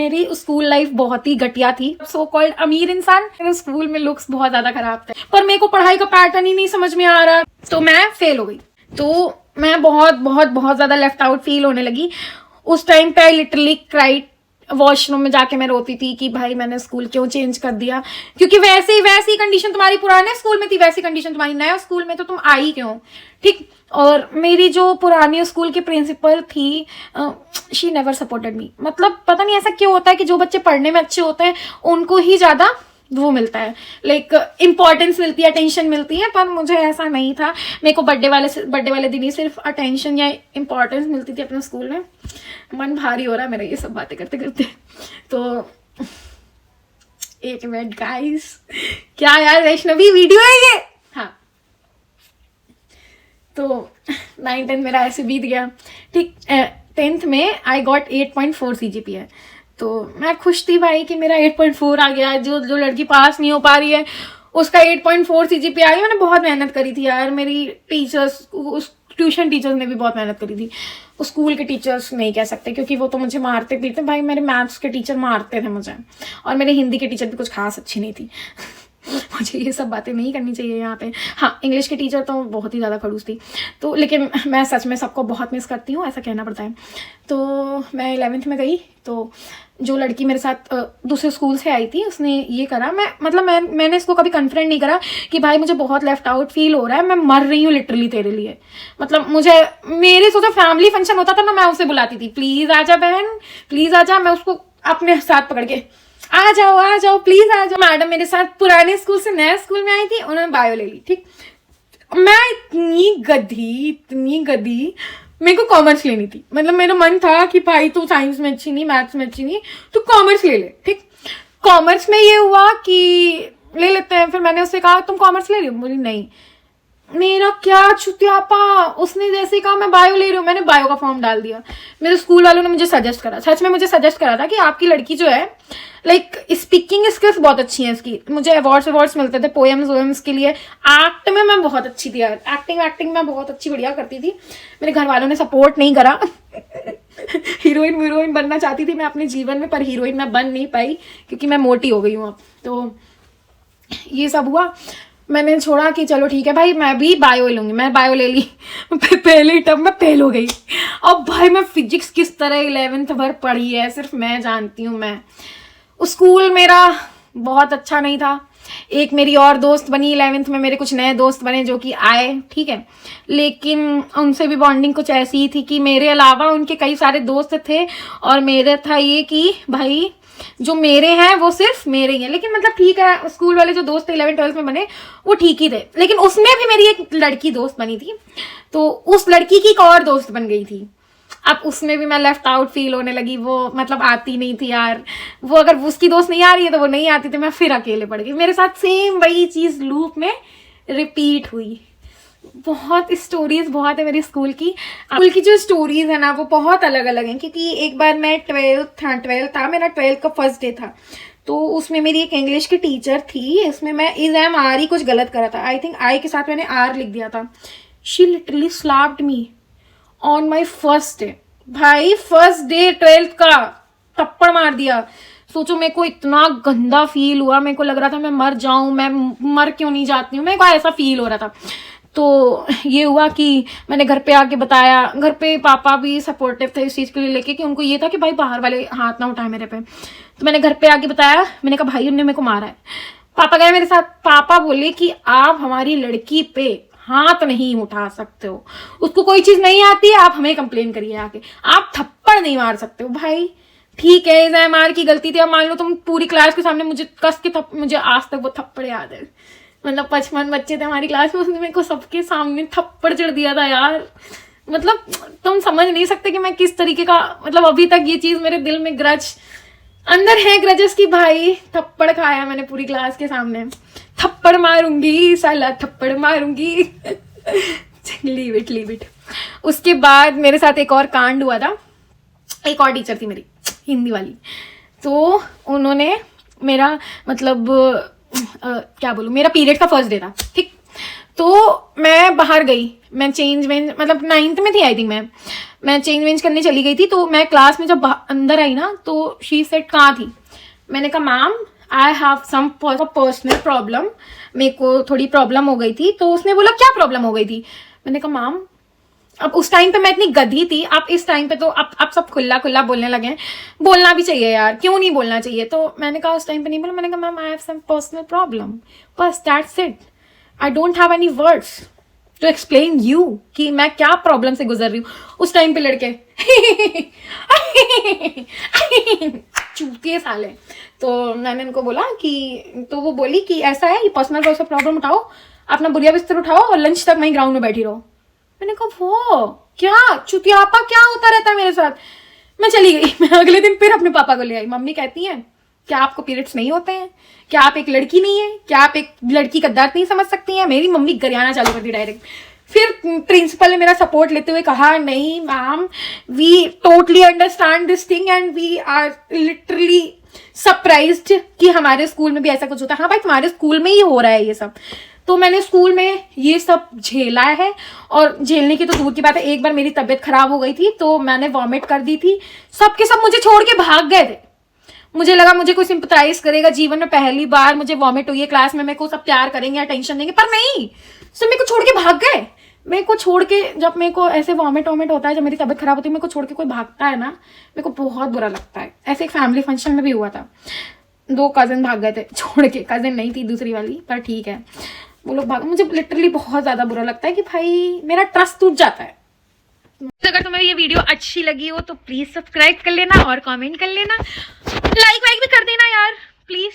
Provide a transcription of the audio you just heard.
मेरी school life बहुत ही घटिया थी। सो कॉल्ड अमीर इंसान, मेरे स्कूल में लुक्स बहुत ज्यादा खराब थे, पर मेरे को पढ़ाई का पैटर्न ही नहीं समझ में आ रहा, तो मैं फेल हो गई। तो मैं बहुत बहुत बहुत ज्यादा लेफ्ट आउट फील होने लगी। उस टाइम पे आई लिटरली क्राइड। वॉशरूम में जाके मैं रोती थी कि भाई मैंने स्कूल क्यों चेंज कर दिया, क्योंकि वैसी कंडीशन तुम्हारी पुराने स्कूल में थी, वैसी कंडीशन तुम्हारी नया स्कूल में, तो तुम आई क्यों, ठीक। और मेरी जो पुरानी स्कूल की प्रिंसिपल थी, शी नेवर सपोर्टेड मी। मतलब पता नहीं ऐसा क्यों होता है कि जो बच्चे पढ़ने में अच्छे होते हैं उनको ही ज्यादा वो मिलता है, लाइक इंपॉर्टेंस मिलती है, अटेंशन मिलती है, पर मुझे ऐसा नहीं था। मेरे को बर्थडे वाले दिन ही सिर्फ अटेंशन या इंपॉर्टेंस मिलती थी अपने स्कूल में। मन भारी हो रहा है मेरा ये सब बातें करते करते। तो एक मिनट गाइस, क्या यार वैष्णवी वीडियो है ये। हाँ, तो 9-10 मेरा ऐसे बीत गया, ठीक। 10th में आई गॉट 8.4 CGPA। तो मैं खुश थी भाई कि मेरा 8.4 आ गया। जो लड़की पास नहीं हो पा रही है उसका 8.4 CGPA आ गया। मैंने बहुत मेहनत करी थी यार, मेरी टीचर्स, ट्यूशन टीचर्स ने भी बहुत मेहनत करी थी। स्कूल के टीचर्स नहीं कह सकते क्योंकि वो तो मुझे मारते पीटते भाई। मेरे मैथ्स के टीचर मारते थे मुझे, और मेरे हिंदी के टीचर भी कुछ खास अच्छी नहीं थी। मुझे ये सब बातें नहीं करनी चाहिए यहाँ पे। हाँ, इंग्लिश के टीचर तो बहुत ही ज़्यादा खड़ूस थी। तो लेकिन मैं सच में सबको बहुत मिस करती हूँ, ऐसा कहना पड़ता है। तो मैं 11th में गई, तो जो लड़की मेरे साथ दूसरे स्कूल से आई थी उसने ये करा, मैंने इसको कभी कन्फ्रंट नहीं करा कि भाई मुझे बहुत लेफ्ट आउट फील हो रहा है, मैं मर रही हूँ लिटरली तेरे लिए। मतलब मेरे सोचा फैमिली फंक्शन होता था ना, मैं उसे बुलाती थी, प्लीज आजा बहन, प्लीज आजा। मैं उसको अपने साथ पकड़ के आ जाओ प्लीज आ जाओ। मैडम मेरे साथ पुराने स्कूल से नए स्कूल में आई थी, उन्होंने बायो ले ली, ठीक। मैं इतनी गधी, मेरे को कॉमर्स लेनी थी। मतलब मेरा मन था कि भाई तू साइंस में अच्छी नहीं, मैथ्स में अच्छी नहीं, तू कॉमर्स ले ले, ठीक। कॉमर्स में ये हुआ कि ले लेते हैं। फिर मैंने उससे कहा तुम कॉमर्स ले रही हो, बोली नहीं। मेरा क्या चुतियापा, उसने जैसे कहा मैं बायो ले रही हूँ, मैंने बायो का फॉर्म डाल दिया। मेरे स्कूल वालों ने मुझे सजेस्ट करा, सच में मुझे सजेस्ट करा था कि आपकी लड़की जो है लाइक स्पीकिंग स्किल्स बहुत अच्छी हैं इसकी। मुझे अवार्ड्स मिलते थे पोएम्स के लिए। एक्ट में मैं बहुत अच्छी थी यार, एक्टिंग में बहुत अच्छी बढ़िया करती थी। मेरे घर वालों ने सपोर्ट नहीं करा। हीरोइन बनना चाहती थी मैं अपने जीवन में, पर हीरोइन मैं बन नहीं पाई क्योंकि मैं मोटी हो गई हूँ अब। तो ये सब हुआ, मैंने छोड़ा कि चलो ठीक है भाई मैं भी बायो लूंगी। मैं बायो ले ली। पहले टर्म में फेल हो गई। अब भाई मैं फिजिक्स किस तरह 11th भर पढ़ी है सिर्फ मैं जानती हूँ। मैं स्कूल मेरा बहुत अच्छा नहीं था। एक मेरी और दोस्त बनी 11th में, मेरे कुछ नए दोस्त बने जो कि आए, ठीक है, लेकिन उनसे भी बॉन्डिंग कुछ ऐसी ही थी कि मेरे अलावा उनके कई सारे दोस्त थे, और मेरे था ये कि भाई जो मेरे हैं वो सिर्फ मेरे ही हैं। लेकिन मतलब ठीक है, स्कूल वाले जो दोस्त थे 11th-12th में बने वो ठीक ही थे, लेकिन उसमें भी मेरी एक लड़की दोस्त बनी थी, तो उस लड़की की एक और दोस्त बन गई थी। अब उसमें भी मैं लेफ्ट आउट फील होने लगी। वो मतलब आती नहीं थी यार, वो अगर उसकी दोस्त नहीं आ रही है तो वो नहीं आती थी, मैं फिर अकेले पड़ गई। मेरे साथ सेम वही चीज लूप में रिपीट हुई। बहुत स्टोरीज बहुत है मेरी स्कूल की जो स्टोरीज है ना वो बहुत अलग अलग हैं, क्योंकि एक बार मैं 12th था, मेरा 12th का फर्स्ट डे था, तो उसमें मेरी एक इंग्लिश की टीचर थी। इसमें मैं इज एम आर ही कुछ गलत करा था, आई थिंक आई के साथ मैंने आर लिख दिया था। She literally slapped me on my first day. भाई फर्स्ट डे 12th का थप्पड़ मार दिया। सोचो, मेरे को इतना गंदा फील हुआ, मेरे को लग रहा था मैं मर जाऊं, मैं मर क्यों नहीं जाती हूँ, मेरे को ऐसा फील हो रहा था। तो ये हुआ कि मैंने घर पे आके बताया। घर पे पापा भी सपोर्टिव थे इस चीज के लिए लेके, कि उनको ये था कि भाई बाहर वाले हाथ ना उठाए मेरे पे। तो मैंने घर पे आके बताया, मैंने कहा भाई उन्होंने मेरे को मारा है। पापा गए मेरे साथ, पापा बोले कि आप हमारी लड़की पे हाथ नहीं उठा सकते हो, उसको कोई चीज नहीं आती है, आप हमें कंप्लेन करिए आके, आप थप्पड़ नहीं मार सकते हो। भाई ठीक है, एमआर की गलती थी, अब मान लो तुम पूरी क्लास के सामने मुझे कस के मुझे आज तक वो थप्पड़ याद है। मतलब 55 बच्चे थे हमारी क्लास में, उसने मेरे को सबके सामने थप्पड़ चढ़ दिया था यार। मतलब तुम समझ नहीं सकते कि मैं किस तरीके का, मतलब अभी तक ये चीज मेरे दिल में ग्रज अंदर है, ग्रजेस की। भाई थप्पड़ खाया मैंने पूरी क्लास के सामने, थप्पड़ मारूंगी साला, थप्पड़ मारूंगी। Leave it. उसके बाद मेरे साथ एक और कांड हुआ था। एक और टीचर थी मेरी हिंदी वाली, तो उन्होंने मेरा मतलब क्या बोलूं, मेरा पीरियड का फर्स्ट डे था, ठीक। तो मैं बाहर गई, मैं चेंज वेंज मतलब 9th में थी आई थिंक मैं चेंज वेंज करने चली गई थी। तो मैं क्लास में जब अंदर आई ना तो शी सेड कहाँ थी। मैंने कहा ma'am I have some personal problem, मेरे को थोड़ी प्रॉब्लम हो गई थी। तो उसने बोला क्या प्रॉब्लम हो गई थी। मैंने कहा मैम, अब उस टाइम पे मैं इतनी गधी थी, आप इस टाइम पे तो आप सब खुला खुला बोलने लगे हैं, बोलना भी चाहिए यार, क्यों नहीं बोलना चाहिए। तो मैंने कहा उस टाइम पे नहीं बोला, मैंने कहा ma'am I have some personal problem, बस that's it, I don't have any words to explain you कि मैं क्या प्रॉब्लम से गुजर रही हूँ। उस टाइम पे लड़के चूतिए साले। तो मैंने उनको बोला कि, तो वो बोली कि ऐसा है, ये पर्सनल प्रॉब्लम उठाओ, अपना बुढ़िया बिस्तर उठाओ और लंच तक वहीं ग्राउंड में बैठी रहो। मैंने कहा वो क्या चुतियापा क्या होता रहता है मेरे साथ। मैं चली गई। मैं अगले दिन फिर अपने पापा को ले आई। मम्मी कहती है क्या आपको पीरियड्स नहीं होते हैं, क्या आप एक लड़की नहीं है, क्या आप एक लड़की का दर्द नहीं समझ सकती हैं। मेरी मम्मी गरियाना चालू कर दी डायरेक्ट। फिर प्रिंसिपल ने मेरा सपोर्ट लेते हुए कहा नहीं ma'am, we totally understand this thing and we are literally surprised कि हमारे स्कूल में भी ऐसा कुछ होता है। हाँ भाई, तुम्हारे स्कूल में ही हो रहा है ये सब। तो मैंने स्कूल में ये सब झेला है, और झेलने की तो दूर की बात है, एक बार मेरी तबीयत खराब हो गई थी तो मैंने वॉमिट कर दी थी। सबके सब मुझे छोड़ के भाग गए थे। मुझे लगा मुझे कोई सिंपथाइज करेगा, जीवन में पहली बार मुझे वॉमिट हुई है, क्लास में मेरे को सब प्यार करेंगे, अटेंशन देंगे, पर नहीं, सब मेरे को छोड़ के भाग गए। मेरे को छोड़ के, जब मेरे को ऐसे वॉमिट होता है, जब मेरी तबीयत खराब होती है, मेरे को छोड़ के कोई भागता है ना, मेरे को बहुत बुरा लगता है। ऐसे एक फैमिली फंक्शन में भी हुआ था, 2 कजिन भाग गए थे छोड़ के, कजिन नहीं थी दूसरी वाली, पर ठीक है वो लोग भाग। मुझे लिटरली बहुत ज्यादा बुरा लगता है कि भाई मेरा ट्रस्ट टूट जाता है। अगर तुम्हें ये वीडियो अच्छी लगी हो तो प्लीज सब्सक्राइब कर लेना और कमेंट कर लेना, लाइक वाइक भी कर देना यार प्लीज।